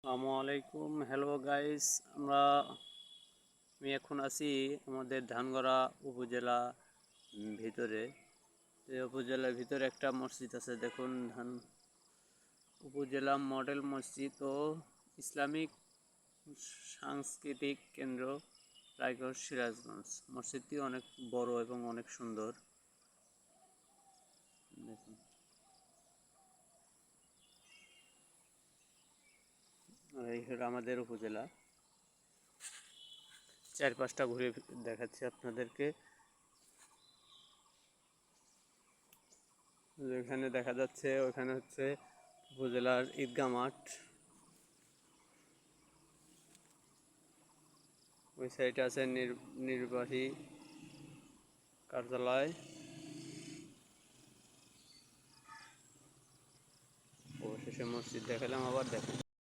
আসসালামু আলাইকুম, hello guys. আমি এখন আছি আমাদের ধানগড়া উপজেলা ভিতরে। এই উপজেলার ভিতরে একটা মসজিদ আছে, দেখুন উপজেলা মডেল মসজিদ ও ইসলামিক সাংস্কৃতিক কেন্দ্র রায়গঞ্জ সিরাজগঞ্জ। মসজিদটি অনেক বড় এবং অনেক সুন্দর। দেখুন, এই হলো আমাদের উপজেলা। চারপাশটা ঘুরে দেখাচ্ছি আপনাদেরকে। যেখানে দেখা যাচ্ছে ওখানে হচ্ছে উপজেলার ঈদগাহ মাঠ, ওই সাইডে আছে নির্বাহী কার্যালয়। অবশেষে মসজিদ দেখালাম, আবার দেখেন।